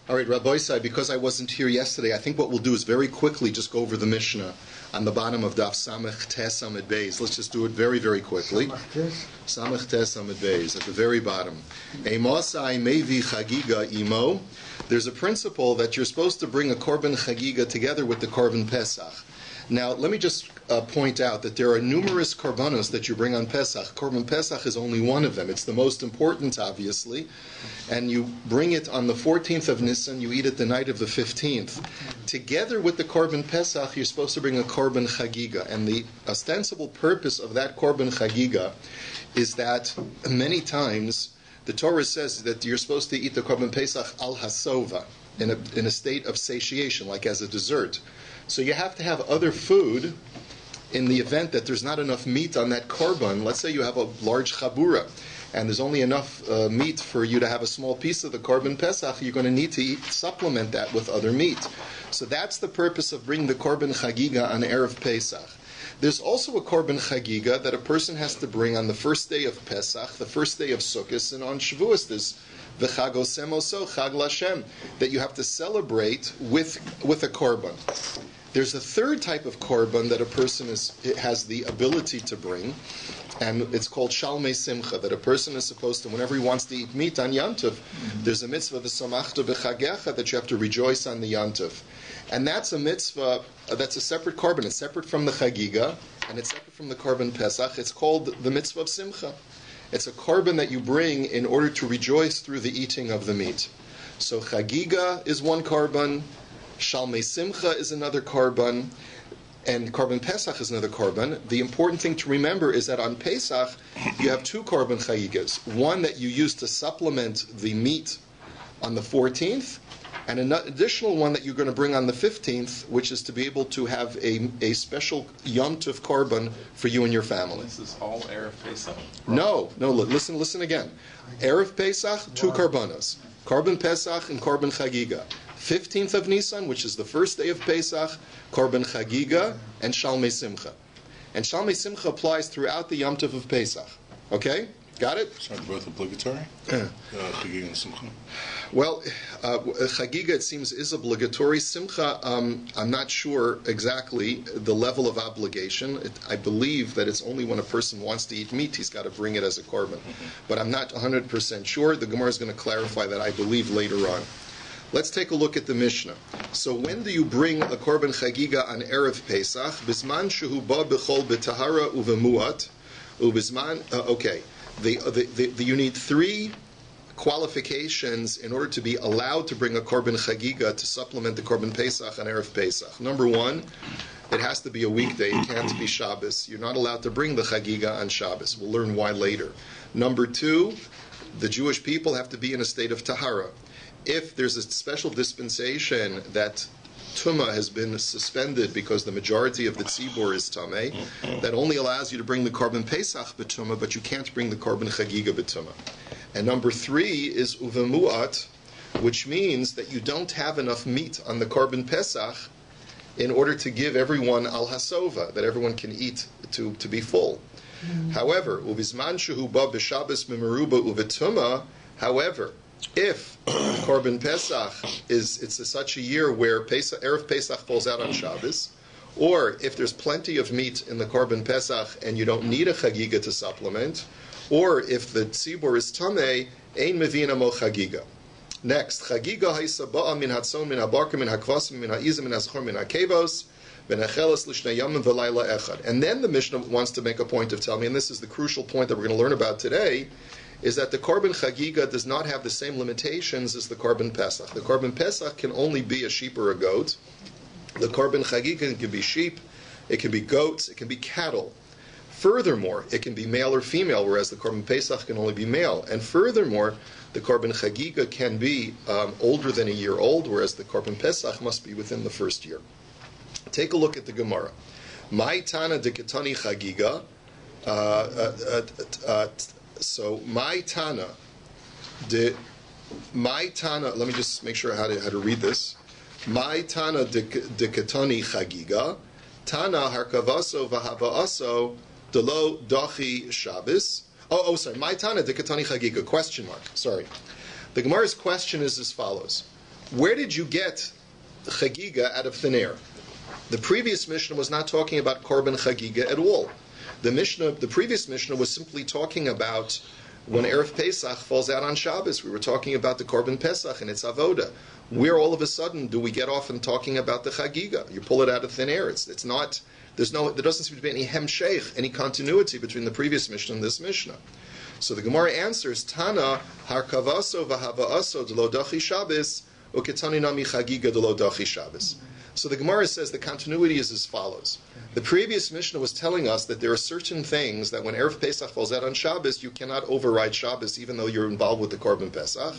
All right, Rabbi Sai, because I wasn't here yesterday, I think what we'll do is very quickly just go over the Mishnah on the bottom of DAF Samech Tes Amid Beis. Let's just do it very, very quickly. Samech Tes Amid Beis, at the very bottom. Eimosai Mevi Chagiga Imo. There's a principle that you're supposed to bring a Korban Chagiga together with the Korban Pesach. Now, let me just point out that there are numerous korbanos that you bring on Pesach. Korban Pesach is only one of them. It's the most important, obviously. And you bring it on the 14th of Nisan, you eat it the night of the 15th. Together with the Korban Pesach, you're supposed to bring a Korban Chagiga. And the ostensible purpose of that Korban Chagiga is that many times the Torah says that you're supposed to eat the Korban Pesach al hasova, in a state of satiation, like as a dessert. So you have to have other food in the event that there's not enough meat on that korban. Let's say you have a large chabura, and there's only enough meat for you to have a small piece of the korban pesach. You're going to need to supplement that with other meat. So that's the purpose of bringing the korban chagiga on Erev Pesach. There's also a korban chagiga that a person has to bring on the first day of Pesach, the first day of Sukkot, and on Shavuos there's the Chag Osem Oso, Chag Lashem, that you have to celebrate with a korban. There's a third type of korban that a person has the ability to bring, and it's called Shalmei Simcha, that a person is supposed to, whenever he wants to eat meat on Yantiv, there's a mitzvah, V'samachta b'chagecha, that you have to rejoice on the Yantiv. And that's a mitzvah, that's a separate korban. It's separate from the Chagiga, and it's separate from the korban Pesach. It's called the mitzvah of Simcha. It's a korban that you bring in order to rejoice through the eating of the meat. So Chagiga is one korban, Shalmei Simcha is another korban, and Korban Pesach is another korban. The important thing to remember is that on Pesach, you have two korban chagigas. One that you use to supplement the meat on the 14th, and an additional one that you're going to bring on the 15th, which is to be able to have a special Yom Tov korban for you and your family. This is all Erev Pesach? No, listen again. Erev Pesach, two korbanos. Korban Pesach and Korban Chagiga. 15th of Nisan, which is the first day of Pesach, Korban Chagiga, and Shalmei Simcha. And Shalmei Simcha applies throughout the Yom Tov of Pesach. Okay? Got it? So they're both obligatory? Chagiga and Simcha? Well, Chagiga, it seems, is obligatory. Simcha, I'm not sure exactly the level of obligation. I believe that it's only when a person wants to eat meat, he's got to bring it as a korban. But I'm not 100% sure. The Gemara is going to clarify that, I believe, later on. Let's take a look at the Mishnah. So when do you bring a Korban Chagiga on Erev Pesach? Bisman shehu ba b'chol b'tahara uvemuat. Ubisman, okay. You need three qualifications in order to be allowed to bring a Korban Chagiga to supplement the Korban Pesach on Erev Pesach. Number one, it has to be a weekday. It can't be Shabbos. You're not allowed to bring the Chagiga on Shabbos. We'll learn why later. Number two, the Jewish people have to be in a state of Tahara. If there's a special dispensation that Tumah has been suspended because the majority of the tzibur is Tameh, that only allows you to bring the Korban Pesach b'Tumah, but you can't bring the Korban Chagiga b'Tumah. And number three is Uvemuat, which means that you don't have enough meat on the Korban Pesach in order to give everyone al hasova, that everyone can eat to be full. However, Uvizman shehu ba b'Shabbos mimeruba uvetumah, however, if Korban Pesach it's such a year where Erev Pesach falls out on Shabbos, or if there's plenty of meat in the Korban Pesach and you don't need a Chagiga to supplement, or if the tzibur is Tameh, Ein Mevina Mo Chagiga. Next, Chagiga Haisaba'a min Hatzon min Habarka min Hakvasim min Ha'izim min Hazchor min Hakevos V'necheles L'shnei Yomim V'layla Echad. And then the Mishnah wants to make a point of telling me, and this is the crucial point that we're going to learn about today, is that the Korban Chagiga does not have the same limitations as the Korban Pesach. The Korban Pesach can only be a sheep or a goat. The Korban Chagiga can be sheep, it can be goats, it can be cattle. Furthermore, it can be male or female, whereas the Korban Pesach can only be male. And furthermore, the Korban Chagiga can be older than a year old, whereas the Korban Pesach must be within the first year. Take a look at the Gemara. Mai Tana de Ketani Chagiga. So my Tana, let me just make sure how to read this. My Tana de Ketani Chagiga, Tana Harkavaso Vahavaaso Delo Dachi Shabbos. Sorry. My Tana de Ketani Chagiga, question mark. Sorry. The Gemara's question is as follows. where did you get chagiga out of thin air? The previous Mishnah was not talking about korban chagiga at all. The previous Mishnah was simply talking about when Erev Pesach falls out on Shabbos. We were talking about the korban Pesach and its avoda. Where all of a sudden do we get off and talking about the chagiga? You pull it out of thin air. It's not. There doesn't seem to be any hemsheich, any continuity between the previous Mishnah and this Mishnah. So the Gemara answers, Tana harkavaso v'havaaso d'lo dachi Shabbos uketani nami chagiga d'lo dachi Shabbos. So the Gemara says the continuity is as follows. The previous Mishnah was telling us that there are certain things that when Erev Pesach falls out on Shabbos, you cannot override Shabbos even though you're involved with the Korban Pesach.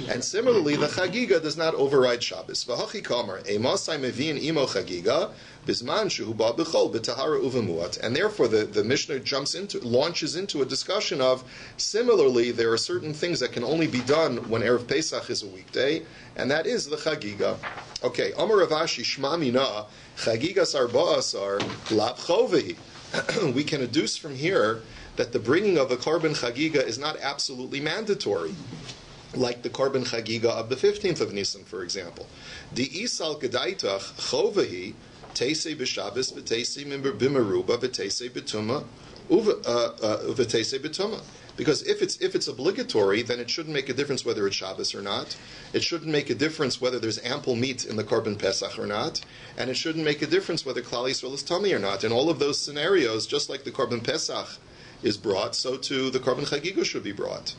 And similarly, the Chagiga does not override Shabbos. V'hachi kamar, emasai mevin imo Chagiga, bisman shehu ba b'chol b'tahara uvemuat. And therefore the Mishnah launches into a discussion of, similarly, there are certain things that can only be done when Erev Pesach is a weekday, and that is the Chagiga. Okay, Amar Rav Ashi Shma Mina, Chagigas Arba'asar Lav Chovehi. We can deduce from here that the bringing of a korban chagiga is not absolutely mandatory, like the korban chagiga of the 15th of Nisan, for example. Di isal gedaitach chovehi teisei b'Shabbos v'teisei b'meruba v'teisei b'tuma v'teisei b'tuma. Because if it's obligatory, then it shouldn't make a difference whether it's Shabbos or not. It shouldn't make a difference whether there's ample meat in the Korban Pesach or not. And it shouldn't make a difference whether Klal Yisrael is tummy or not. In all of those scenarios, just like the Korban Pesach is brought, so too the Korban Chagiga should be brought.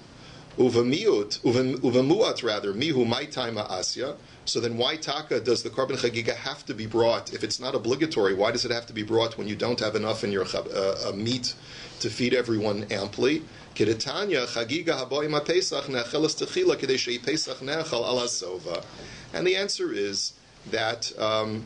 Uvemuat rather, mihu mai taima asya. So then why taka does the korban chagiga have to be brought? If it's not obligatory, why does it have to be brought when you don't have enough in your meat to feed everyone amply? Kedetanya chagiga haboim pesach nechelas techila kedei shei pesach nechal ala sova. And the answer is that, and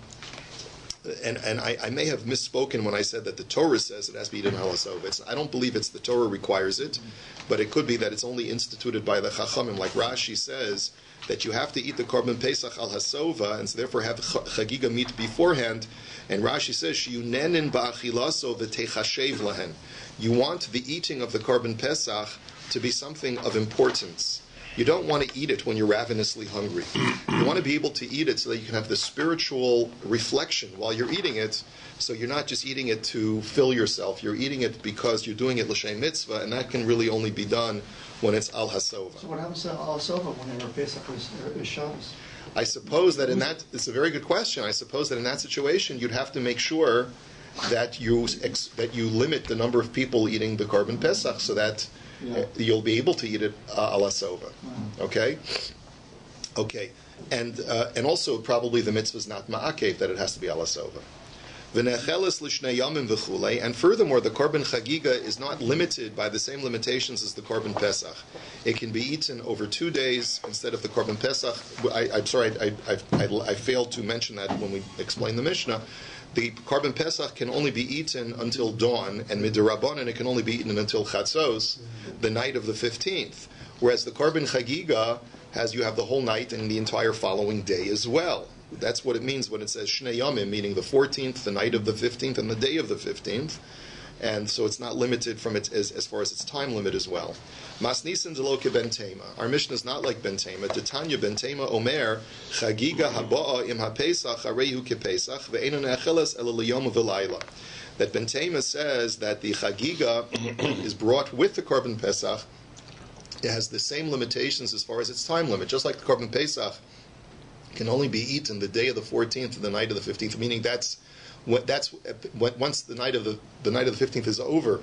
I may have misspoken when I said that the Torah says it has to be eaten ala sova. I don't believe it's the Torah requires it, but it could be that it's only instituted by the Chachamim, like Rashi says, that you have to eat the Korban Pesach al Hasova, and so therefore have Chagiga meat beforehand. And Rashi says, "Shiyunenin ba'achilaso v'techashev lahen." You want the eating of the Korban Pesach to be something of importance. You don't want to eat it when you're ravenously hungry. You want to be able to eat it so that you can have the spiritual reflection while you're eating it. So you're not just eating it to fill yourself. You're eating it because you're doing it l'shem mitzvah, and that can really only be done when it's al hasova. So what happens to al hasova when Pesach is Shabbos? I suppose that it's a very good question. I suppose that in that situation you'd have to make sure that you limit the number of people eating the Korban Pesach so that you'll be able to eat it al hasova. Okay? Okay. And also probably the mitzvah is not ma'akev, that it has to be al hasova. And furthermore, the Korban Chagiga is not limited by the same limitations as the Korban Pesach. It can be eaten over 2 days instead of the Korban Pesach. I'm sorry, I failed to mention that when we explained the Mishnah. The Korban Pesach can only be eaten until dawn, and Midrabanan it can only be eaten until Chatzos, the night of the 15th. Whereas the Korban Chagiga you have the whole night and the entire following day as well. That's what it means when it says Shnei Yomim, meaning the 14th, the night of the 15th, and the day of the 15th. And so it's not limited from it as far as its time limit as well. Mas Nisan Deloke Ben Tema. Our mission is not like Ben Tema. Titanya Ben Tema Omer, Chagiga Haba'a Im HaPesach Arehu Kepesach, Ve'enu Ne'acheles Ela Liyom V'Layla. That Ben Tema says that the Chagiga is brought with the Korban Pesach. It has the same limitations as far as its time limit. Just like the Korban Pesach can only be eaten the day of the 14th and the night of the 15th, meaning once the night of the 15th is over,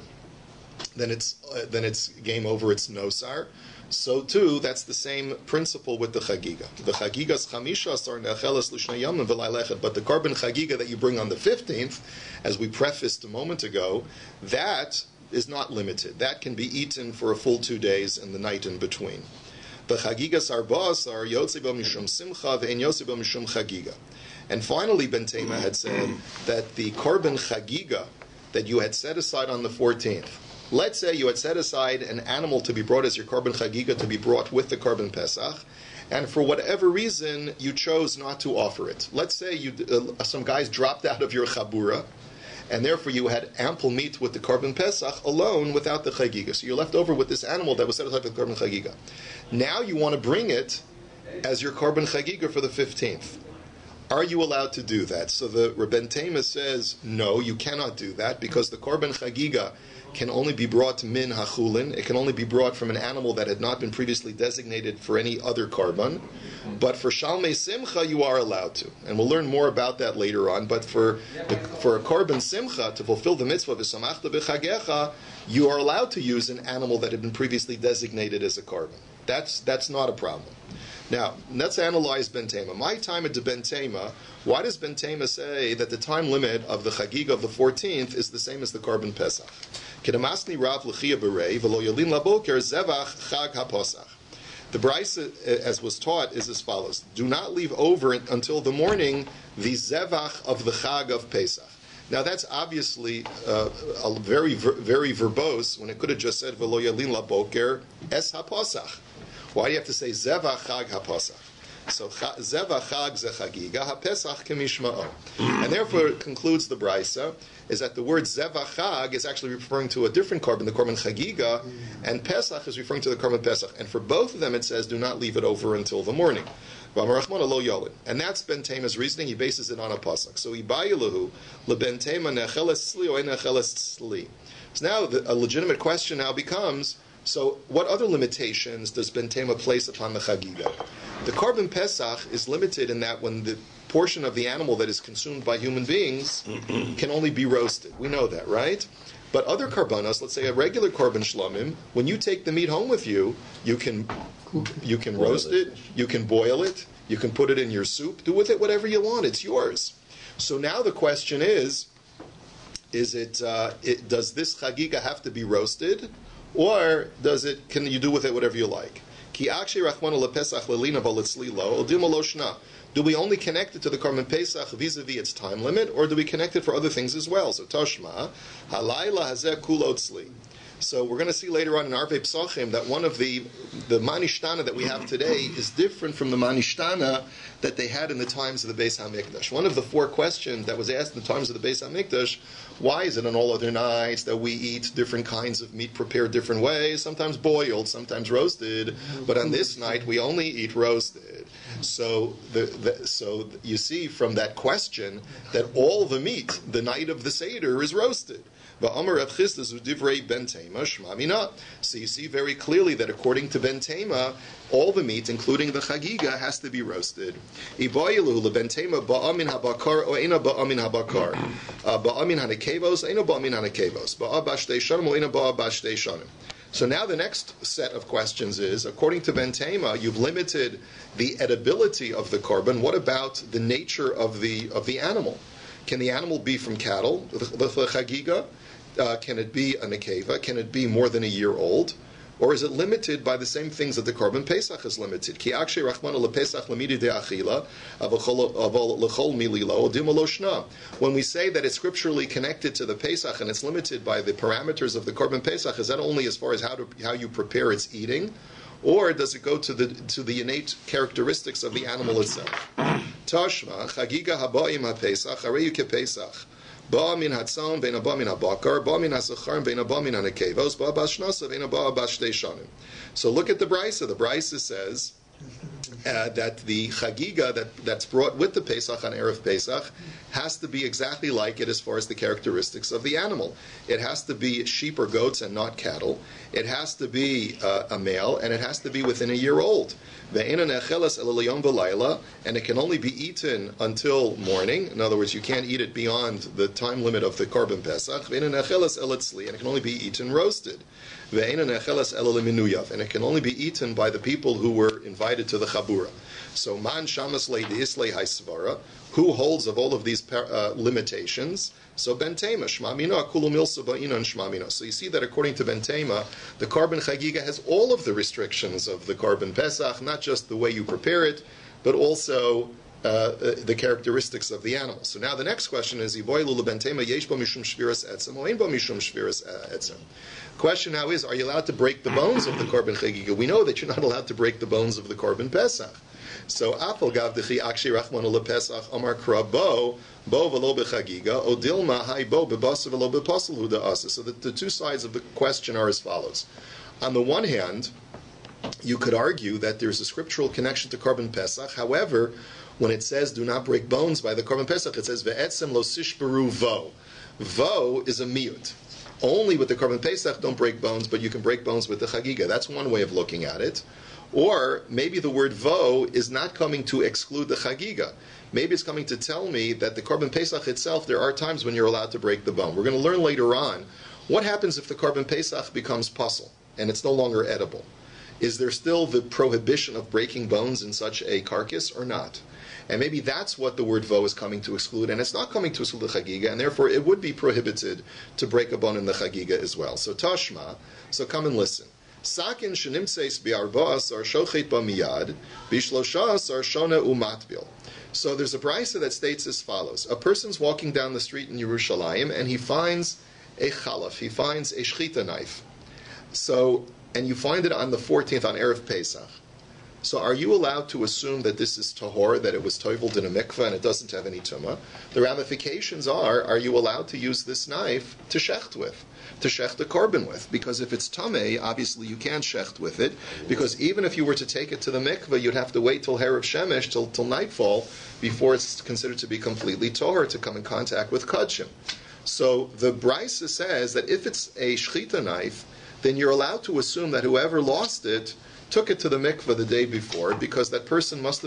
then it's game over. It's nosar. So too, that's the same principle with the chagiga. The chagigas chamishas are necheles l'shnei yomim v'laylechet, but the korban chagiga that you bring on the 15th, as we prefaced a moment ago, that is not limited. That can be eaten for a full 2 days and the night in between. The chagigas arba'as are yotze bo mishum simcha ve'en yotze bo mishum chagiga. And finally, Ben Tema had said that the korban chagiga that you had set aside on the 14th, let's say you had set aside an animal to be brought as your korban chagiga to be brought with the korban pesach, and for whatever reason you chose not to offer it. Let's say some guys dropped out of your chabura, and therefore you had ample meat with the korban pesach alone without the chagiga. So you're left over with this animal that was set aside for the korban chagiga. Now you want to bring it as your korban chagiga for the 15th. Are you allowed to do that? So the Rebbe Tema says, no, you cannot do that, because the korban chagiga can only be brought min hachulin. It can only be brought from an animal that had not been previously designated for any other korban. But for shalmei simcha, you are allowed to, and we'll learn more about that later on. But for a korban simcha, to fulfill the mitzvah v'samachta b'chagecha, you are allowed to use an animal that had been previously designated as a korban. That's not a problem. Now, let's analyze Ben Tema. My time at the Ben Tema, why does Ben Tema say that the time limit of the Chagiga of the 14th is the same as the Korban Pesach? Kedamasni Rav L'chia Berei, V'lo Yolin Laboker, Zevach Chag HaPosach. The Brisa, as was taught, is as follows. Do not leave over until the morning the Zevach of the Chag of Pesach. Now, that's obviously a very, very verbose, when it could have just said, V'lo Yolin Laboker, Es HaPosach. Why do you have to say Zevach Chag HaPasach? So Zevach Chag Zechagiga HaPesach Kemishma'o. And therefore it concludes the Brisa, is that the word Zevach Chag is actually referring to a different korban, the korban Chagiga, and Pesach is referring to the korban Pesach. And for both of them it says, do not leave it over until the morning. And that's Ben Tema's reasoning. He bases it on a pasuk. So Ibayilahu LeBen Tema Necheles Tzli or Necheles Tzli. So now a legitimate question now becomes, so what other limitations does Ben Tema place upon the Chagiga? The Korban Pesach is limited in that when the portion of the animal that is consumed by human beings can only be roasted. We know that, right? But other karbanos, let's say a regular korban shlomim, when you take the meat home with you, you can roast it, you can boil it, you can put it in your soup, do with it whatever you want, it's yours. So now the question is does this chagiga have to be roasted, or can you do with it whatever you like? Do we only connect it to the Korban Pesach vis-a-vis its time limit, or do we connect it for other things as well? So Toshma, Halayla Hazeh Kulo Tzli. So we're going to see later on in Arvei Psachim that one of the manishtana that we have today is different from the manishtana that they had in the times of the Beis HaMikdash. One of the 4 questions that was asked in the times of the Beis HaMikdash, why is it on all other nights that we eat different kinds of meat prepared different ways, sometimes boiled, sometimes roasted, but on this night we only eat roasted? So so you see from that question that all the meat, the night of the Seder, is roasted. So you see very clearly that according to Ben Tema, all the meat, including the chagiga, has to be roasted. So now the next set of questions is, according to Ben Tema, you've limited the edibility of the korban. What about the nature of the animal? Can the animal be from cattle, the chagiga? Can it be a nekeva? Can it be more than a year old? Or is it limited by the same things that the Korban Pesach is limited? Ki akshe rachmana lepesach lemidi de'achila lechol mililo dimalo shna. When we say that it's scripturally connected to the Pesach and it's limited by the parameters of the Korban Pesach, is that only as far as how you prepare its eating? Or does it go to the innate characteristics of the animal itself? Tashma chagiga habayim haPesach hareyu kePesach. Ba min hatzon bein haba min habakar, ba min hasachar bein haba min hanekevos, ba bashnasa bein haba bashtei shanim. So look at the Brisa. The Brisa says that the chagiga that's brought with the Pesach on Erev Pesach has to be exactly like it as far as the characteristics of the animal. It has to be sheep or goats and not cattle. It has to be a male, and it has to be within a year old. And it can only be eaten until morning. In other words, you can't eat it beyond the time limit of the Korban Pesach. And it can only be eaten roasted. And it can only be eaten by the people who were invited to the Chabura. So man shamas leidislei haisvara, who holds of all of these limitations? So Ben Tema, Shmamina, Kulu Milsa Ba'ina and Shmamina. So you see that according to Ben Tema, the Korban Chagiga has all of the restrictions of the Korban Pesach, not just the way you prepare it, but also the characteristics of the animal. So now the next question is, question now is, are you allowed to break the bones of the Korban Chagiga? We know that you're not allowed to break the bones of the Korban Pesach. So Apel Gavdechi Akshi Rachmana LePesach Amar Krabo Bo Velo Bechagiga Odilma Hai Bo Bebasa Velo Bepasal Huda Asa. So the 2 sides of the question are as follows. On the one hand, you could argue that there's a scriptural connection to Korban Pesach. However, when it says do not break bones by the Korban Pesach, it says ve'etzem lo sishberu vo. Vo is a miyut. Only with the Korban Pesach don't break bones, but you can break bones with the Chagiga. That's one way of looking at it. Or maybe the word vo is not coming to exclude the Chagiga. Maybe it's coming to tell me that the Korban Pesach itself, there are times when you're allowed to break the bone. We're going to learn later on what happens if the Korban Pesach becomes puzzle and it's no longer edible. Is there still the prohibition of breaking bones in such a carcass or not? And maybe that's what the word vo is coming to exclude, and it's not coming to exclude the Chagiga, and therefore it would be prohibited to break a bone in the Chagiga as well. So Tashma, so come and listen. Sakin shenimtzeis bi'arba'as ar shochet ba'miyad, b'shloshas ar shona umatbil. So there's a brisa that states as follows. A person's walking down the street in Yerushalayim, and he finds a chalaf, he finds a shchita knife. So, and you find it on the 14th, on Erev Pesach. So are you allowed to assume that this is tahor, that it was toiveled in a mikveh and it doesn't have any tumah? The ramifications are you allowed to use this knife to shecht with, to shecht the korban with? Because if it's tameh, obviously you can't shecht with it, because even if you were to take it to the mikveh, you'd have to wait till Herav Shemesh, till nightfall, before it's considered to be completely tahor, to come in contact with kudshim. So the brisa says that if it's a shchita knife, then you're allowed to assume that whoever lost it took it to the mikveh the day before, because that person must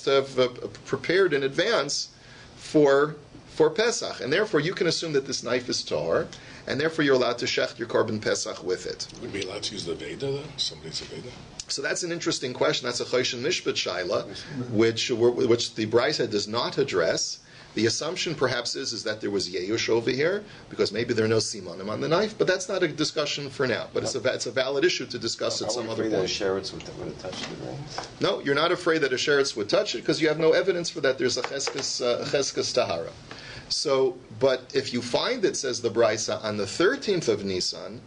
have prepared in advance for Pesach, and therefore you can assume that this knife is tahor, and therefore you're allowed to shecht your korban Pesach with it. Would we be allowed to use the Veda then? Somebody's a Veda? So that's an interesting question. That's a Choshen Mishpat Shaila, which the Brisa does not address. The assumption perhaps is that there was Yeush over here, because maybe there are no simanim on the knife, but that's not a discussion for now. But it's a valid issue to discuss at some other point. Are we afraid that a sheretz would have touched the rings? No, you're not afraid that a sheretz would touch it, because you have no evidence for that. There's a cheskes tahara. So, but if you find it, says the Brisa, on the 13th of Nisan,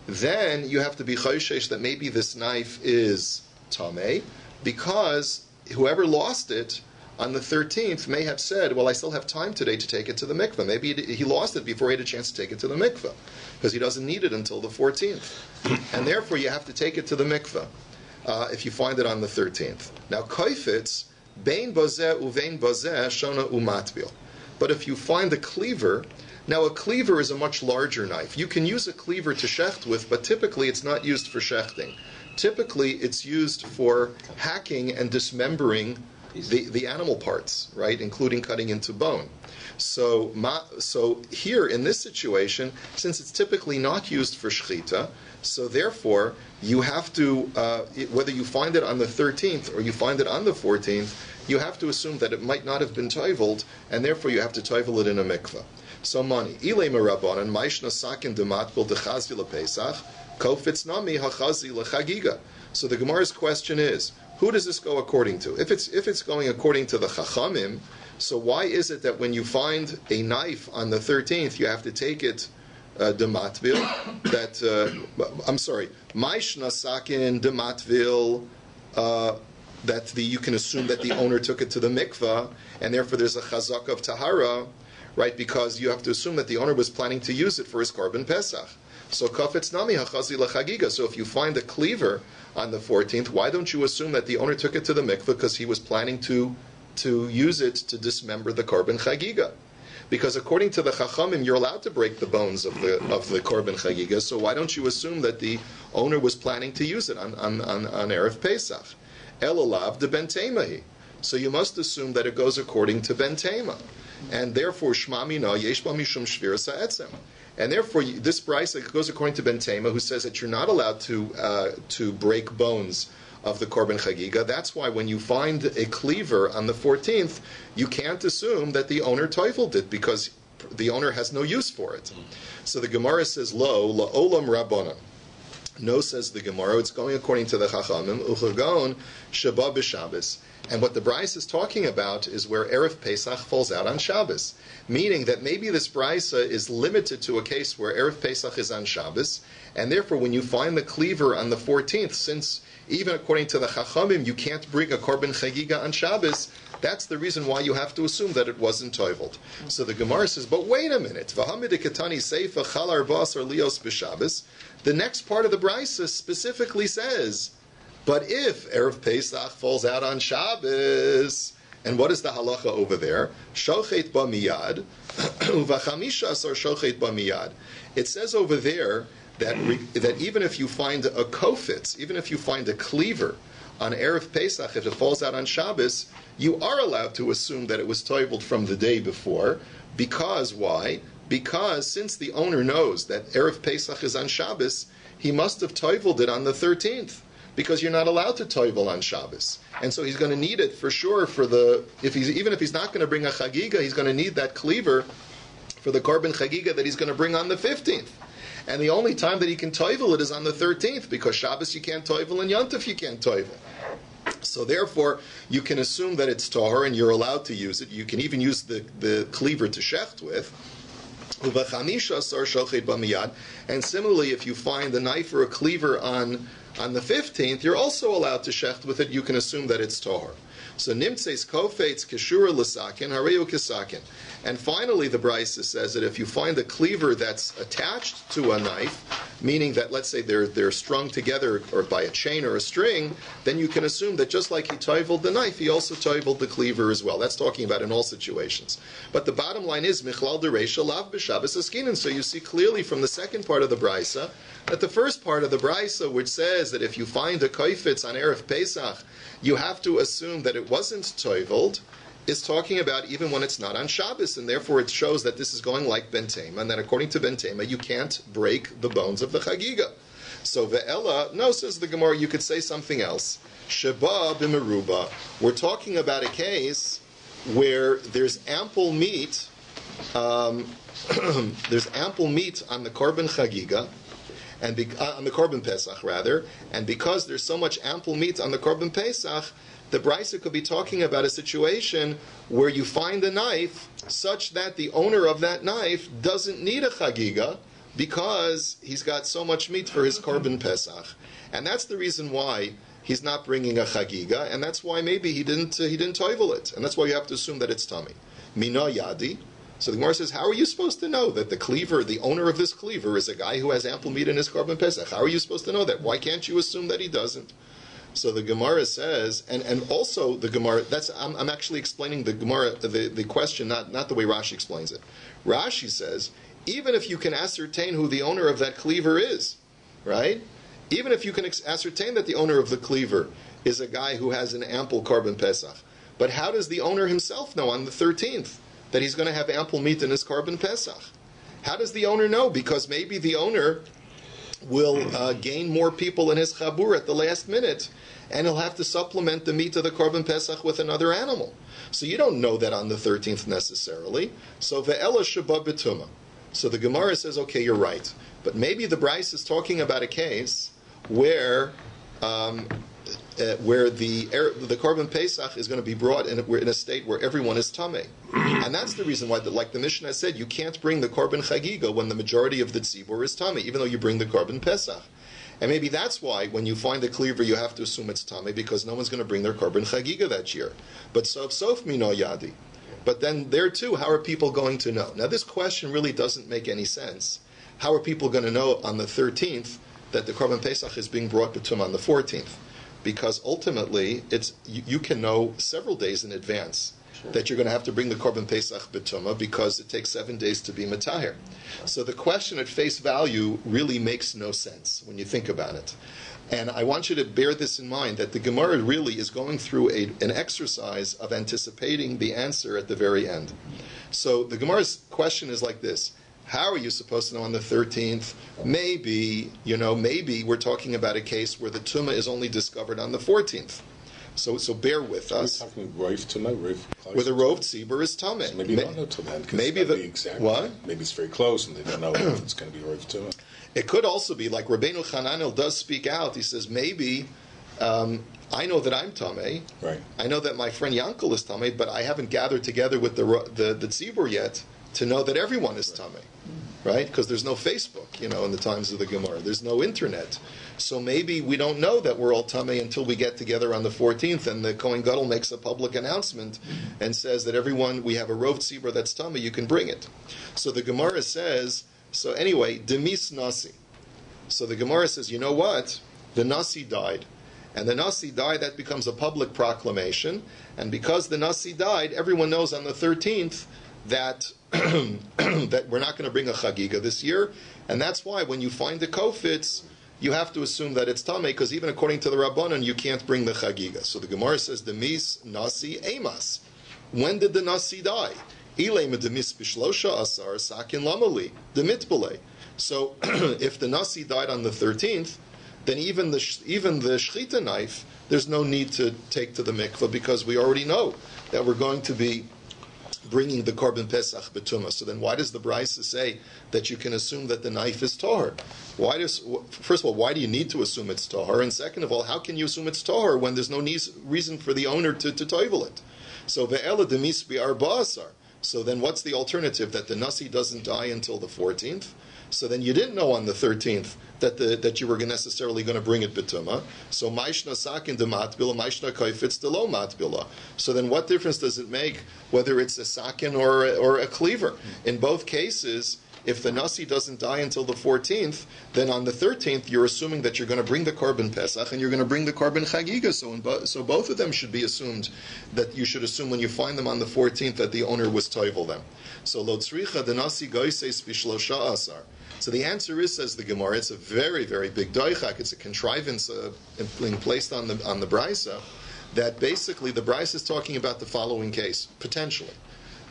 then you have to be choishesh that maybe this knife is tameh, because whoever lost it on the 13th may have said, well, I still have time today to take it to the mikveh. Maybe he lost it before he had a chance to take it to the mikveh, because he doesn't need it until the 14th. And therefore, you have to take it to the mikveh if you find it on the 13th. Now, koifetz, bein bazeh uvein bazeh shona umatbil. But if you find a cleaver, now a cleaver is a much larger knife. You can use a cleaver to shecht with, but typically it's not used for shechting. Typically, it's used for hacking and dismembering the animal parts, right, including cutting into bone. So here in this situation, since it's typically not used for shechita, so therefore you have to, whether you find it on the 13th or you find it on the 14th, you have to assume that it might not have been toiveled, and therefore you have to toivel it in a mikveh. So mani, ilay merabanan, maishna sakin dematbil dechazi lepesach, kofitz nami hachazi lechagiga. So the Gemara's question is, who does this go according to? If it's going according to the Chachamim, so why is it that when you find a knife on the 13th, you have to take it dematbil? Maishna sakin dematbil. You can assume that the owner took it to the mikvah, and therefore there's a chazak of tahara, right? Because you have to assume that the owner was planning to use it for his korban Pesach. So kafetz nami hachazi lechagiga. So if you find a cleaver on the 14th, why don't you assume that the owner took it to the mikveh because he was planning to use it to dismember the korban chagiga? Because according to the Chachamim, you're allowed to break the bones of the korban chagiga. So why don't you assume that the owner was planning to use it on Erev Pesach? Elalav de ben temahi. So you must assume that it goes according to ben tema, and therefore shma mina yesh ba mishum shviras ha'etzem. And therefore, this brisa goes according to Ben Tema, who says that you're not allowed to break bones of the korban chagiga. That's why when you find a cleaver on the 14th, you can't assume that the owner toiveled it, because the owner has no use for it. So the Gemara says, lo la'olam rabbanan. No, says the Gemara, it's going according to the Chachamim, uchagon shaba b'Shabbos. And what the Brisa is talking about is where Erev Pesach falls out on Shabbos, meaning that maybe this Brisa is limited to a case where Erev Pesach is on Shabbos, and therefore when you find the cleaver on the 14th, since even according to the Chachamim you can't bring a korban chagiga on Shabbos, that's the reason why you have to assume that it wasn't toiveled. So the Gemara says, but wait a minute, the next part of the Brisa specifically says, But if Erev Pesach falls out on Shabbos, and what is the halacha over there? Shochet ba miyad, uvachamisha asar shochet ba miyad. It says over there that even if you find a kofitz, even if you find a cleaver on Erev Pesach, if it falls out on Shabbos, you are allowed to assume that it was toiveled from the day before. Because why? Because since the owner knows that Erev Pesach is on Shabbos, he must have toiveled it on the 13th. Because you're not allowed to toivel on Shabbos, and so he's going to need it for sure even if he's not going to bring a chagiga, he's going to need that cleaver for the korban chagiga that he's going to bring on the 15th. And the only time that he can toivel it is on the 13th, because Shabbos you can't toivel and Yontif you can't toivel. So therefore, you can assume that it's tahor and you're allowed to use it. You can even use the cleaver to shecht with. And similarly, if you find a knife or a cleaver on the 15th, you're also allowed to shecht with it. You can assume that it's tahor. So nimtzeis kofetz keshura l'sakin hareu kesakin. And finally, the Brisa says that if you find a cleaver that's attached to a knife, meaning that let's say they're strung together or by a chain or a string, then you can assume that just like he toiveled the knife, he also toiveled the cleaver as well. That's talking about in all situations. But the bottom line is michlal dereisha lav b'Shabbos askinin. So you see clearly from the second part of the Brisa that the first part of the Brisa, which says that if you find a koifetz on Erev Pesach, you have to assume that it wasn't toiveled, is talking about even when it's not on Shabbos, and therefore it shows that this is going like Ben Tema, and that according to Ben Tema, you can't break the bones of the Chagiga. So ve'ela, no, says the Gemara, you could say something else. Sheba b'meruba. We're talking about a case where there's ample meat, there's ample meat on the korban Chagiga, and on the korban Pesach rather, and because there's so much ample meat on the korban Pesach, the Brisa could be talking about a situation where you find a knife such that the owner of that knife doesn't need a chagiga because he's got so much meat for his korban Pesach, and that's the reason why he's not bringing a chagiga, and that's why maybe he didn't toivel it, and that's why you have to assume that it's tummy. Mina yadi. So the Gemara says, how are you supposed to know that the cleaver, the owner of this cleaver, is a guy who has ample meat in his korban Pesach? How are you supposed to know that? Why can't you assume that he doesn't? So the Gemara says, and also the Gemara, I'm actually explaining the Gemara, the question, not the way Rashi explains it. Rashi says, even if you can ascertain who the owner of that cleaver is, right? Even if you can ascertain that the owner of the cleaver is a guy who has an ample korban Pesach, but how does the owner himself know on the 13th that he's going to have ample meat in his korban Pesach? How does the owner know? Because maybe the owner will gain more people in his chabur at the last minute, and he'll have to supplement the meat of the korban Pesach with another animal. So you don't know that on the 13th necessarily. So ve'ela sheba betuma. So the Gemara says, okay, you're right. But maybe the Bryce is talking about a case where the korban Pesach is going to be brought in a state where everyone is tameh. And that's the reason why, like the Mishnah said, you can't bring the korban chagiga when the majority of the tzibur is tameh, even though you bring the korban Pesach. And maybe that's why when you find a cleaver, you have to assume it's tameh, because no one's going to bring their korban chagiga that year. But sof mino yadi. But then there too, how are people going to know? Now this question really doesn't make any sense. How are people going to know on the 13th that the korban Pesach is being brought betum on the 14th? Because ultimately, you can know several days in advance that you're going to have to bring the korban Pesach betuma, because it takes 7 days to be matahir. So the question at face value really makes no sense when you think about it. And I want you to bear this in mind, that the Gemara really is going through an exercise of anticipating the answer at the very end. So the Gemara's question is like this. How are you supposed to know on the 13th? Maybe we're talking about a case where the tumah is only discovered on the 14th. So bear with us. Are we talking Rav tumah, where the Rov tzibur is tameh. So maybe not know till then. Maybe the exact. What? Maybe it's very close, and they don't know if it's going to be Rav tumah. It could also be like Rabbeinu Chananel does speak out. He says maybe I know that I'm tameh. Right. I know that my friend Yankel is tameh, but I haven't gathered together with the tzibur yet to know that everyone is tameh. Right? Because there's no Facebook, in the times of the Gemara. There's no internet. So maybe we don't know that we're all tameh until we get together on the 14th, and the Kohen Gadol makes a public announcement and says that everyone, we have a rov tzibur that's tameh, you can bring it. So the Gemara says, so anyway, demis nasi. So the Gemara says, you know what? The nasi died. and the Nasi died, that becomes a public proclamation. And because the Nasi died, everyone knows on the 13th that that we're not going to bring a chagiga this year. And that's why when you find the kofitz, you have to assume that it's tamei, because even according to the Rabbanan, you can't bring the chagiga. So the Gemara says, Demis Nasi Emas. When did the Nasi die? Ilema Demis Bishlosha Asar Sakin Lamali, Demitbale. So if the Nasi died on the 13th, then even the shchita knife, there's no need to take to the mikvah, because we already know that we're going to be bringing the korban pesach betuma. So then why does the Brisa say that you can assume that the knife is tahor? First of all, why do you need to assume it's tahor? And second of all, how can you assume it's tahor when there's no reason for the owner to toivel it? So ve'ela demis bi'arba asar. So then what's the alternative? That the Nasi doesn't die until the 14th? So then you didn't know on the 13th that you were necessarily going to bring it betuma. So maishna sakin de matbila, maishna koifitz de lo matbila. So then what difference does it make whether it's a sakin or a cleaver? In both cases, if the Nasi doesn't die until the 14th, then on the 13th you're assuming that you're going to bring the korban pesach and you're going to bring the korban chagiga. So both of them should be assumed, that you should assume when you find them on the 14th that the owner was toivel them. So lo tzricha de Nasi goises bishlosha asar. So the answer is, says the Gemara, it's a very, very big doichak. It's a contrivance being placed on the Brisa, that basically the Brisa is talking about the following case, potentially.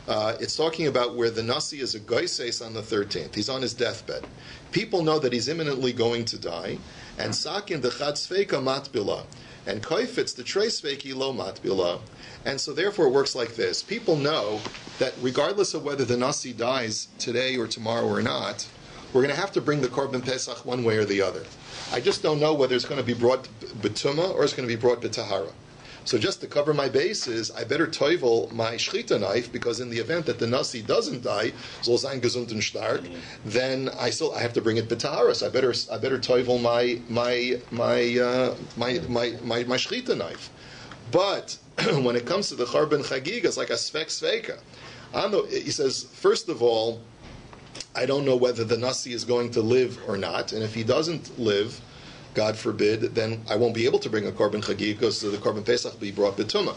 It's talking about where the Nasi is a goises on the 13th. He's on his deathbed. People know that he's imminently going to die, and sakin the chad sveika matbila, and koifitz the trei sveiki lo matbila. And so therefore it works like this. People know that regardless of whether the Nasi dies today or tomorrow or not, we're going to have to bring the korban pesach one way or the other. I just don't know whether it's going to be brought betuma or it's going to be brought betahara. So just to cover my bases, I better toivel my shchita knife, because in the event that the Nasi doesn't die, soll sein gesund und stark, then I have to bring it betahara. So I better toivel my shchita knife. But when it comes to the korban chagiga, it's like a sveka. He says, first of all, I don't know whether the Nasi is going to live or not, and if he doesn't live, God forbid, then I won't be able to bring a korban chagiga, so the korban pesach will be brought betuma.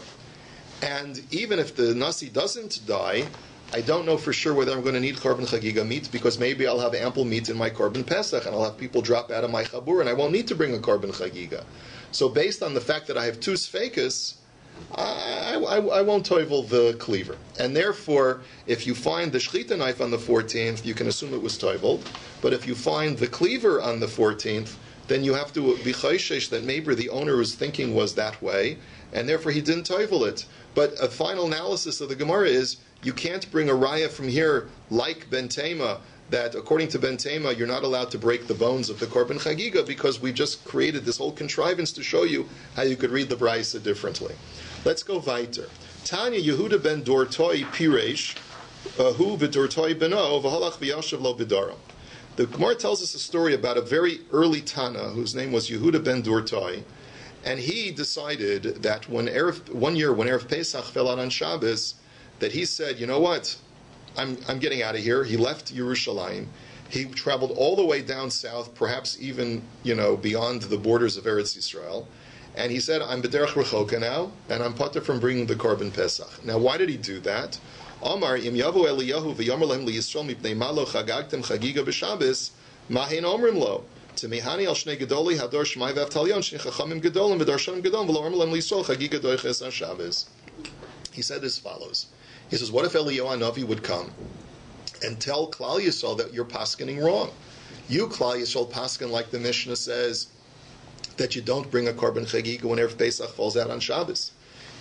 And even if the Nasi doesn't die, I don't know for sure whether I'm going to need korban chagiga meat, because maybe I'll have ample meat in my korban pesach, and I'll have people drop out of my chabur, and I won't need to bring a korban chagiga. So based on the fact that I have two sfekas, I won't toivel the cleaver. And therefore, if you find the shchita knife on the 14th, you can assume it was toiveled. But if you find the cleaver on the 14th, then you have to be chayshesh that maybe the owner was thinking was that way, and therefore he didn't toivel it. But a final analysis of the Gemara is, you can't bring a raya from here like Ben Tema, that according to Ben Tema, you're not allowed to break the bones of the korban chagiga, because we just created this whole contrivance to show you how you could read the brisa differently. Let's go weiter. Tanya Yehuda ben Dortoi Piresh, hu v'Dortoi beno v'halach v'yashav lo b'daram. The Gemara tells us a story about a very early Tana whose name was Yehuda ben Dortoi, and he decided that one year when Erev Pesach fell out on Shabbos, that he said, you know what, I'm getting out of here. He left Yerushalayim. He traveled all the way down south, perhaps even beyond the borders of Eretz Yisrael. And he said, I'm b'derech rechoka now, and I'm pater from bringing the korban pesach. Now, why did he do that? Amar im yavu Eliyahu v'yomer lehem liyisrael mipnei malo chagagtem chagiga b'Shabbos mahen omrim lo temihani al shnei gedoli hador shmai v'avtalyon shnei chachamim gedolim v'darshanim gedol v'lo omer lehem liyisrael chagiga doiches on Shabbos. He said as follows. He says, what if Eliyahu Hanavi would come and tell Klal Yisrael that you're paskening wrong? You, Klal Yisrael, pasken like the Mishnah says, that you don't bring a korban chagiga when Erev Pesach falls out on Shabbos.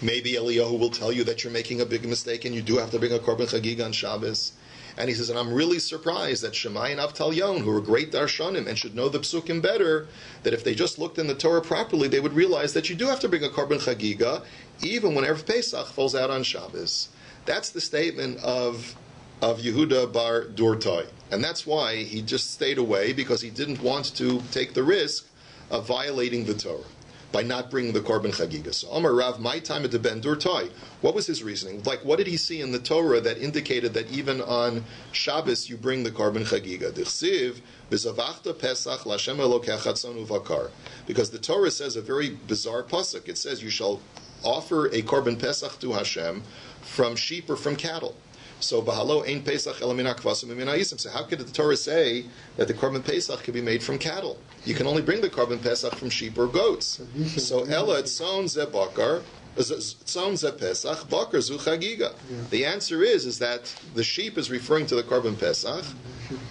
Maybe Eliyahu will tell you that you're making a big mistake and you do have to bring a korban chagiga on Shabbos. And he says, and I'm really surprised that Shammai and Avtalyon, who are great darshanim and should know the psukim better, that if they just looked in the Torah properly, they would realize that you do have to bring a korban chagiga even when Erev Pesach falls out on Shabbos. That's the statement of Yehuda bar Dortoi. And that's why he just stayed away, because he didn't want to take the risk of violating the Torah. by not bringing the Korban Chagiga. So Amar Rav, my time at the Ben Durtai. What was his reasoning? Like, what did he see in the Torah that indicated that even on Shabbos you bring the Korban Chagiga? Dichsiv v'zavachta Pesach l'Hashem Elokecha tzon uvakar. Because the Torah says a very bizarre pasuk. It says you shall offer a Korban Pesach to Hashem from sheep or from cattle. So bahalo ein Pesach ela min hakvasim u'min ha'isim. So how could the Torah say that the Korban Pesach can be made from cattle? You can only bring the Korban Pesach from sheep or goats. So ela tzon ze bakar, tzon ze Pesach, bakar zu chagiga. The answer is that the sheep is referring to the Korban Pesach,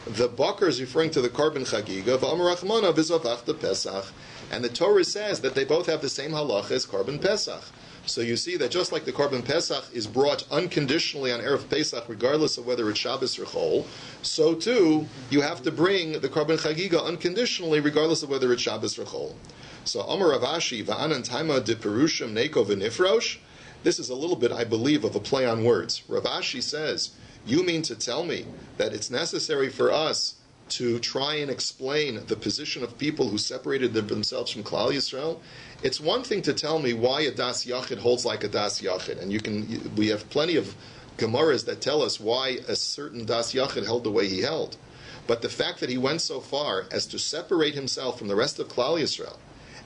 the bakar is referring to the Korban Chagiga, v'amar Rachmana v'zavachta Pesach, and the Torah says that they both have the same halacha as Korban Pesach. So you see that just like the Korban Pesach is brought unconditionally on Erev Pesach, regardless of whether it's Shabbos or Chol, so too you have to bring the Korban Chagiga unconditionally, regardless of whether it's Shabbos or Chol. So Amar Rav Ashi va'anan taima de perushim neko v'nifrosh. This is a little bit, I believe, of a play on words. Rav Ashi says, you mean to tell me that it's necessary for us to try and explain the position of people who separated themselves from Klal Yisrael? It's one thing to tell me why a Das Yachid holds like a Das Yachid, and we have plenty of Gemaras that tell us why a certain Das Yachid held the way he held. But the fact that he went so far as to separate himself from the rest of Klal Yisrael,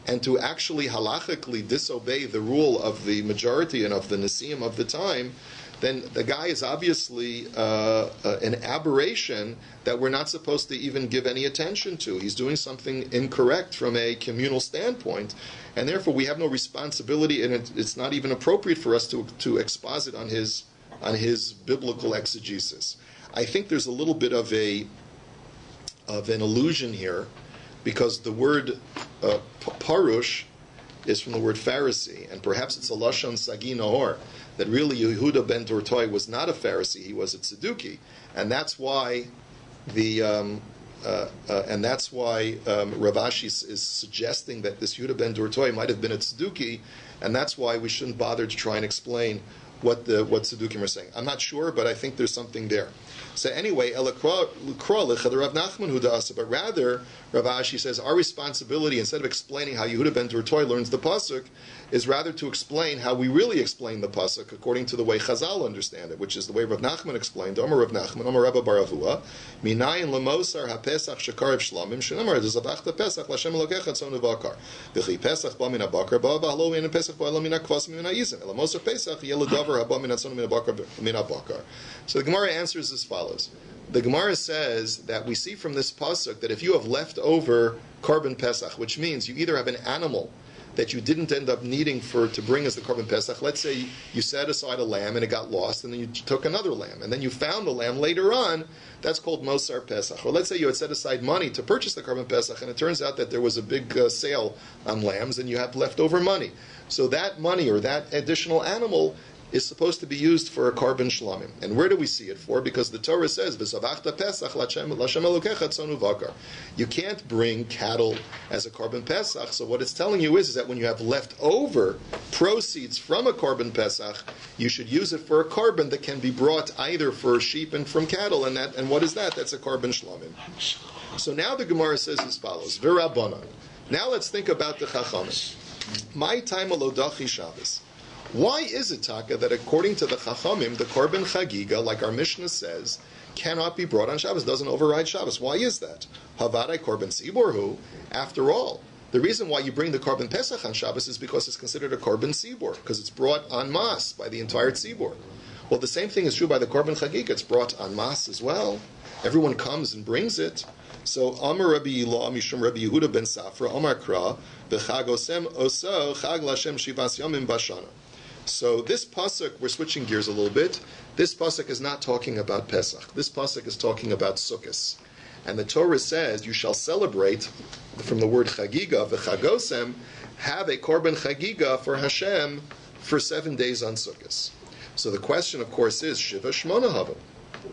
and to actually halachically disobey the rule of the majority and of the Nesiim of the time, then the guy is obviously an aberration that we're not supposed to even give any attention to. He's doing something incorrect from a communal standpoint, and therefore we have no responsibility, and it's not even appropriate for us to exposit on his biblical exegesis. I think there's a little bit of an illusion here, because the word parush is from the word Pharisee, and perhaps it's a lashon sagi nahor, that really Yehuda ben Dortoi was not a Pharisee; he was a Tzeduki, and that's why Rav Ashi is suggesting that this Yehuda ben Dortoi might have been a Tzeduki, and that's why we shouldn't bother to try and explain what Tzedukim are saying. I'm not sure, but I think there's something there. So anyway, but rather, Rav Ashi says our responsibility, instead of explaining how Yehuda ben Dortoi learns the pasuk, is rather to explain how we really explain the pasuk according to the way Chazal understand it, which is the way Rav Nachman explained. Amar Rav Nachman, Amar Rabba bar Avua, Minayin lemosar haPesach shekarev shlamim shenamar dezavachta Pesach l'Hashem Elokecha tzon uvakar v'chi Pesach ba min habakar ba v'halo min Pesach ba min hakvasim min ha'izim elamosar Pesach yeledavar haba min hatzon min habakar. So the Gemara answers as follows. The Gemara says that we see from this pasuk that if you have left over Korban Pesach, which means you either have an animal that you didn't end up needing to bring as the Korban Pesach. Let's say you set aside a lamb and it got lost, and then you took another lamb, and then you found the lamb later on. That's called Mosar Pesach. Or let's say you had set aside money to purchase the Korban Pesach, and it turns out that there was a big sale on lambs, and you have leftover money. So that money or that additional animal is supposed to be used for a Korban Shlamim. And where do we see it for? Because the Torah says, "V'savachta Pesach l'Hashem Elokecha tzon uvakar." You can't bring cattle as a Korban Pesach. So what it's telling you is that when you have leftover proceeds from a Korban Pesach, you should use it for a Korban that can be brought either for sheep and from cattle. And what is that? That's a Korban Shlamim. So now the Gemara says as follows: V'Rabbanan. Now let's think about the Chachamim. My time alodachi Shabbos. Why is it, Taka, that according to the Chachamim, the Korban Chagiga, like our Mishnah says, cannot be brought on Shabbos, doesn't override Shabbos? Why is that? Havadai Korban Sibor Hu. After all, the reason why you bring the Korban Pesach on Shabbos is because it's considered a Korban Sibor, because it's brought en masse by the entire Sibor. Well, the same thing is true by the Korban Chagiga. It's brought en masse as well. Everyone comes and brings it. So, Amar Rabbi Yilah, Mishum Rabbi Yehuda ben Safra, Amar Kra, B'chag osem oso, Chag Lashem Shivas Yomim Bashana. So this pasuk, we're switching gears a little bit. This pasuk is not talking about Pesach. This pasuk is talking about Sukkos. And the Torah says, you shall celebrate, from the word chagiga, v'chagosem, have a korban chagiga for Hashem for 7 days on Sukkos. So the question, of course, is, Shiva Shmona Hava.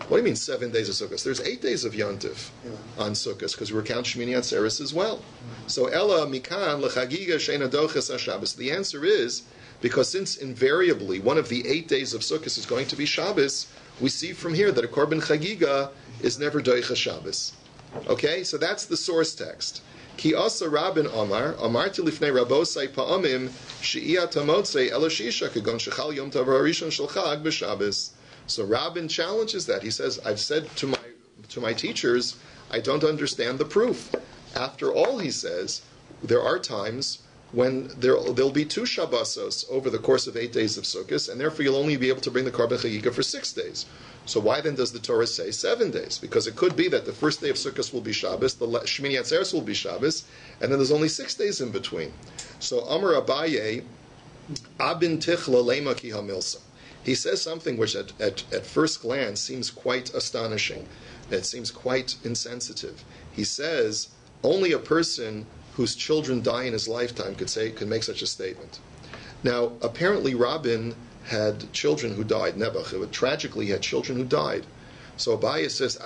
What do you mean 7 days of Sukkos? There's 8 days of Yontif on Sukkos, because we recount Shmini Atzeres as well. So Ella Mikan L'chagiga Sheina Doches HaShabbos. The answer is, because since invariably one of the 8 days of Sukkot is going to be Shabbos, we see from here that a Korban Chagiga is never Doicha Shabbos. Okay, so that's the source text. Ki asa Rabin Omar, Amarti lifnei Rabosai pa'amim, she'iyat hamotzei ela sheisha kagon shechal yom tov harishon shel chag b'Shabbos. So Rabin challenges that. He says, I've said to my teachers, I don't understand the proof. After all, he says, there are times when there'll be 2 Shabbosos over the course of 8 days of Sukkot, and therefore you'll only be able to bring the Korban Chagiga for 6 days. So why then does the Torah say 7 days? Because it could be that the first day of Sukkot will be Shabbos, the Shmini Atzeres will be Shabbos, and then there's only 6 days in between. So Amar Abaye, Abin Tichla Lema Ki HaMilsa. He says something which at first glance seems quite astonishing. It seems quite insensitive. He says, only a person whose children die in his lifetime could make such a statement. Now, apparently Rabin had children who died. Nebuch, tragically, he had children who died. So Abaye says,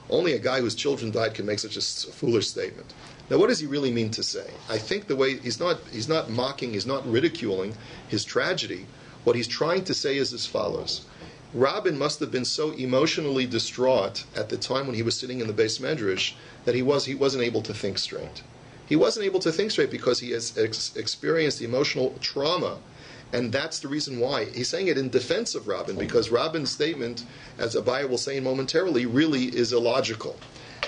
only a guy whose children died can make such a foolish statement. Now, what does he really mean to say? I think the way he's not mocking, he's not ridiculing his tragedy. What he's trying to say is as follows. Rabin must have been so emotionally distraught at the time when he was sitting in the Beis Medrash that he wasn't able to think straight. He wasn't able to think straight because he has experienced emotional trauma, and that's the reason why. He's saying it in defense of Rabin, because Rabin's statement, as Abaye will say momentarily, really is illogical.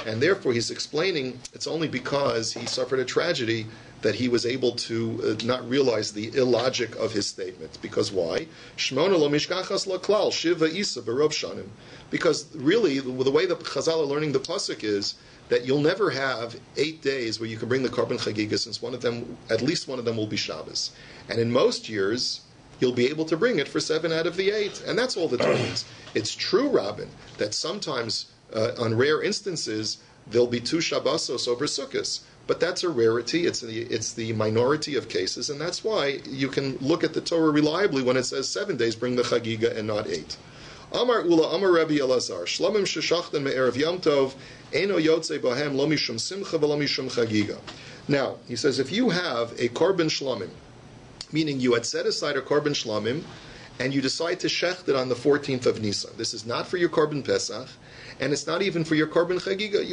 And therefore he's explaining it's only because he suffered a tragedy that he was able to not realize the illogic of his statement. Because why? Shmona lo mishkachas la klal, shiva isa berov shanim. Because really, the way the Chazal are learning the pasuk is that you'll never have 8 days where you can bring the Korban Chagiga, since at least one of them will be Shabbos. And in most years, you'll be able to bring it for 7 out of the 8. And that's all the Torah means. It's true, Rabin, that sometimes, on rare instances, there'll be 2 Shabbosos over Sukkos. But that's a rarity. It's the minority of cases. And that's why you can look at the Torah reliably when it says 7 days, bring the Chagiga, and not 8. Amar Ula, Amar Rabbi Elazar, Shlomim sheshachtan me'erev Yom Tov, Eino yotze bohem lo mishum simcha v'lo mishum chagiga. Now, he says, if you have a korban shlomim, meaning you had set aside a korban shlomim, and you decide to shecht it on the 14th of Nisan. This is not for your korban Pesach, and it's not even for your korban chagiga.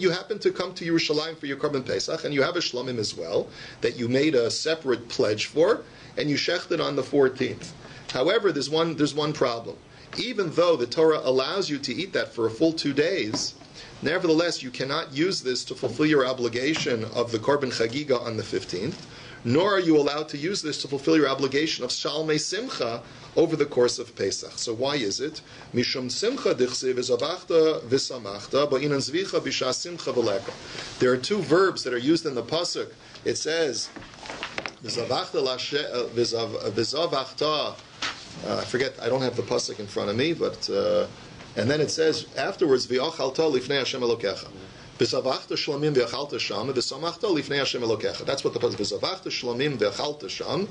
You happen to come to Yerushalayim for your korban Pesach, and you have a shlomim as well, that you made a separate pledge for, and you shecht it on the 14th. However, there's one problem. Even though the Torah allows you to eat that for a full 2 days, nevertheless, you cannot use this to fulfill your obligation of the Korban Chagiga on the 15th, nor are you allowed to use this to fulfill your obligation of Shalmei Simcha over the course of Pesach. So why is it? Mishum Simcha dichsiv v'zavachta v'samachta ba'inan zvicha b'shas simcha v'leka. There are 2 verbs that are used in the pasuk. It says v'zavachta. I forget, I don't have the pasuk in front of me, but and then it says afterwards, V'yachalta lifnei Hashem Elokecha. V'zavachta shlamim v'yachalta sham, v'samachta lifnei Hashem Elokecha. That's what the pasuk, V'zavachta shlamim v'yachalta sham,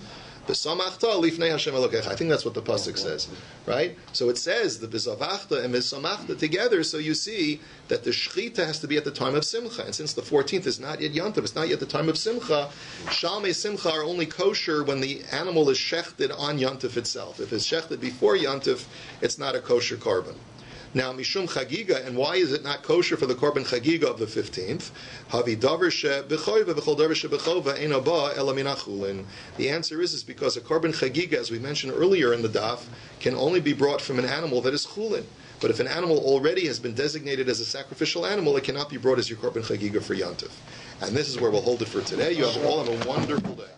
v'samachta lifnei Hashem Elokecha. I think that's what the pasuk says, right? So it says the v'zavachta and v'samachta together, so you see that the shechita has to be at the time of Simcha. And since the 14th is not yet Yom Tov, it's not yet the time of Simcha, Shalmei Simcha are only kosher when the animal is shechted on Yom Tov itself. If it's shechted before Yom Tov, it's not a kosher korban. Now, Mishum Chagiga, and why is it not kosher for the Korban Chagiga of the 15th? Havi davar she'b'choiva v'chol davar she'b'chova ein haba ela min hachulin. The answer is because a Korban Chagiga, as we mentioned earlier in the DAF, can only be brought from an animal that is chulin. But if an animal already has been designated as a sacrificial animal, it cannot be brought as your Korban Chagiga for Yom Tov. And this is where we'll hold it for today. You all have a wonderful day.